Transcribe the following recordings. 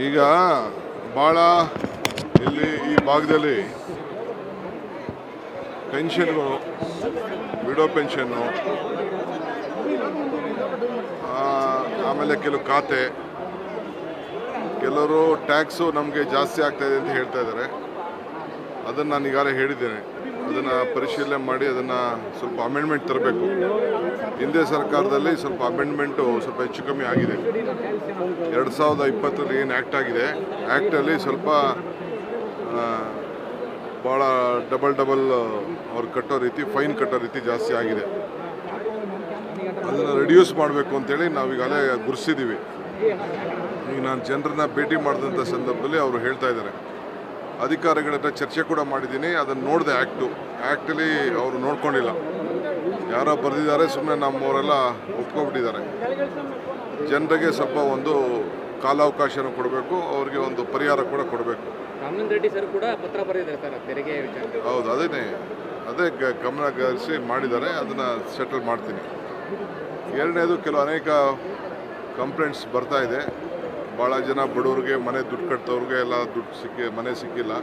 ಈಗ ಭಾಳ ಇಲ್ಲಿ ಈ ಭಾಗದಲ್ಲಿ ಪೆನ್ಷನ್ಗಳು, ವಿಡೋ ಪೆನ್ಷನ್ನು, ಆಮೇಲೆ ಕೆಲವು ಖಾತೆ, ಕೆಲವರು ಟ್ಯಾಕ್ಸು ನಮಗೆ ಜಾಸ್ತಿ ಆಗ್ತಾಯಿದೆ ಅಂತ ಹೇಳ್ತಾ ಇದ್ದಾರೆ. ಅದನ್ನು ನಾನು ಈಗಾಗಲೇ ಹೇಳಿದ್ದೇನೆ. ಅದನ್ನು ಪರಿಶೀಲನೆ ಮಾಡಿ ಅದನ್ನು ಸ್ವಲ್ಪ ಅಮೆಂಡ್ಮೆಂಟ್ ತರಬೇಕು. ಹಿಂದೆ ಸರ್ಕಾರದಲ್ಲಿ ಸ್ವಲ್ಪ ಅಮೆಂಡ್ಮೆಂಟು ಸ್ವಲ್ಪ ಹೆಚ್ಚು ಕಮ್ಮಿ ಆಗಿದೆ. 2020ರಲ್ಲಿ ಏನು ಆ್ಯಕ್ಟ್ ಆಗಿದೆ, ಆ್ಯಕ್ಟಲ್ಲಿ ಸ್ವಲ್ಪ ಭಾಳ ಡಬಲ್ ಅವ್ರು ಕಟ್ಟೋ ರೀತಿ, ಫೈನ್ ಕಟ್ಟೋ ರೀತಿ ಜಾಸ್ತಿ ಆಗಿದೆ. ಅದನ್ನು ರಿಡ್ಯೂಸ್ ಮಾಡಬೇಕು ಅಂತೇಳಿ ನಾವೀಗಾಗಲೇ ಗುರುತಿಸಿದ್ದೀವಿ. ಈಗ ನಾನು ಜನರನ್ನ ಭೇಟಿ ಮಾಡಿದಂಥ ಸಂದರ್ಭದಲ್ಲಿ ಅವರು ಹೇಳ್ತಾ ಇದ್ದಾರೆ. ಅಧಿಕಾರಿಗಳ ಹತ್ರ ಚರ್ಚೆ ಕೂಡ ಮಾಡಿದ್ದೀನಿ. ಅದನ್ನು ನೋಡಿದೆ. ಆ್ಯಕ್ಟಲ್ಲಿ ಅವರು ನೋಡ್ಕೊಂಡಿಲ್ಲ. ಯಾರೋ ಬರೆದಿದ್ದಾರೆ, ಸುಮ್ಮನೆ ನಮ್ಮವರೆಲ್ಲ ಒಪ್ಕೊಬಿಟ್ಟಿದ್ದಾರೆ. ಜನರಿಗೆ ಸ್ವಲ್ಪ ಒಂದು ಕಾಲಾವಕಾಶನೂ ಕೊಡಬೇಕು, ಅವ್ರಿಗೆ ಒಂದು ಪರಿಹಾರ ಕೂಡ ಕೊಡಬೇಕು. ರಾಮಲಿಂಗ ರೆಡ್ಡಿ ಸರ್ ಕೂಡ ಪತ್ರ ಬರೆದಿದ್ದಾರೆ ಸರ್ ತೆರಿಗೆ ವಿಚಾರ. ಹೌದು, ಅದೇ ಗಮನಹರಿಸಿ ಮಾಡಿದ್ದಾರೆ. ಅದನ್ನು ಸೆಟಲ್ ಮಾಡ್ತೀನಿ. ಎರಡನೇದು, ಅನೇಕ ಕಂಪ್ಲೇಂಟ್ಸ್ ಬರ್ತಾ ಇದೆ. ಭಾಳ ಜನ ಬಡವ್ರಿಗೆ, ಮನೆ ದುಡ್ಡು ಕಟ್ಟೋರಿಗೆ ಎಲ್ಲ ದುಡ್ಡು ಮನೆ ಸಿಕ್ಕಿಲ್ಲ.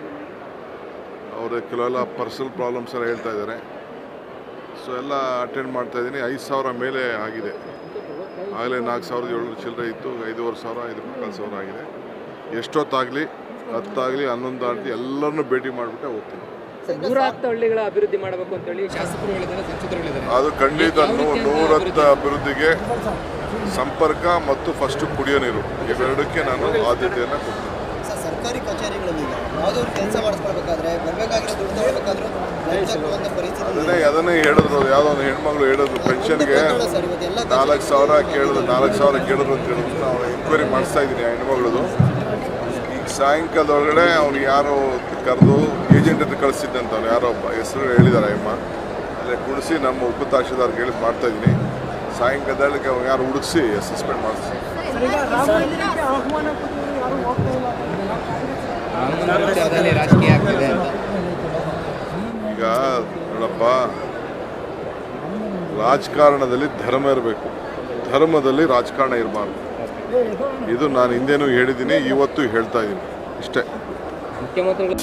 ಅವರು ಕೆಲವೆಲ್ಲ ಪರ್ಸನಲ್ ಪ್ರಾಬ್ಲಮ್ಸ್ ಎಲ್ಲ ಹೇಳ್ತಾ ಇದ್ದಾರೆ. ಸೊ ಎಲ್ಲ ಅಟೆಂಡ್ ಮಾಡ್ತಾಯಿದ್ದೀನಿ. 5,000 ಮೇಲೆ ಆಗಿದೆ. ಆಗಲೇ 4,700 ಚಿಲ್ಲರೆ ಇತ್ತು. 5,500, 5,000 ಆಗಿದೆ. ಎಷ್ಟೊತ್ತಾಗಲಿ, 10 ಆಗಲಿ, 11 ಆಗಲಿ, ಎಲ್ಲರನ್ನೂ ಭೇಟಿ ಮಾಡಿಬಿಟ್ಟೆ ಹೋಗ್ತೀನಿ. 110 ಹಳ್ಳಿಗಳ ಅಭಿವೃದ್ಧಿ ಮಾಡಬೇಕು ಅಂತೇಳಿ ಶಾಸಕರು ಹೇಳಿದ್ದಾರೆ, ಸಂಸದರು ಹೇಳಿದ್ದಾರೆ. ಅದು ಖಂಡಿತ 110 ಅಭಿವೃದ್ಧಿಗೆ ಸಂಪರ್ಕ ಮತ್ತು ಫಸ್ಟ್ ಕುಡಿಯೋ ನೀರು, ಇವೆರಡಕ್ಕೆ ನಾನು ಆದ್ಯತೆಯನ್ನು ಕೊಡ್ತೀನಿ. ಸರ್ಕಾರಿ ಕಚೇರಿಗಳಲ್ಲಿ ಯಾವುದಾದ್ರು ಕೆಲಸ ಮಾಡಿಸ್ಕೊಳ್ಬೇಕಾದ್ರೆ ಬರಬೇಕಾಗಿರೋ ದುಡ್ಡು ತಗೊಳ್ಬೇಕಾದ್ರೂ ಅದನ್ನೇ ಹೇಳಿದ್ರು. ಯಾವುದೋ ಒಂದು ಹೆಣ್ಮಗಳು ಹೇಳಿದ್ರು, ಪೆನ್ಷನ್ಗೆ 4,000 ಕೇಳಿದ್ರು ಅಂತ ಹೇಳಿದ್ರು. ನಾವು ಎಂಕ್ವೈರಿ ಮಾಡಿಸ್ತಾ ಇದ್ದೀನಿ ಆ ಹೆಣ್ಮಗಳದು. ಈಗ ಸಾಯಂಕಾಲದೊಳಗಡೆ ಅವ್ನು ಯಾರೋ ಕರೆದು ಏಜೆಂಟ್ ಹತ್ರ ಕಳಿಸಿದ್ದಂತ, ಅವ್ನು ಯಾರೋ ಒಬ್ಬ ಹೆಸರು ಹೇಳಿದ್ದಾರೆ ಅಮ್ಮ. ಅಲ್ಲೇ ಕುಡಿಸಿ ನಮ್ಮ ಉಪ ತಹಶೀಲ್ದಾರ್ಗೆ ಹೇಳಿ ಮಾಡ್ತಾಯಿದ್ದೀನಿ. ಸಾಯಂಕಾಲದೊಳಗೆ ಅವ್ನು ಯಾರು ಹುಡುಗಿಸಿ ಸಸ್ಪೆಂಡ್ ಮಾಡಿಸ್ತೀನಿ. ಈಗ ನೋಡಪ್ಪ, ರಾಜಕಾರಣದಲ್ಲಿ ಧರ್ಮ ಇರಬೇಕು, ಧರ್ಮದಲ್ಲಿ ರಾಜಕಾರಣ ಇರಬಾರ್ದು. ಇದು ನಾನು ಹಿಂದೆನೂ ಹೇಳಿದ್ದೀನಿ, ಇವತ್ತು ಹೇಳ್ತಾ ಇದ್ದೀನಿ. ಇಷ್ಟೇ. ಮುಖ್ಯಮಂತ್ರಿಗಳು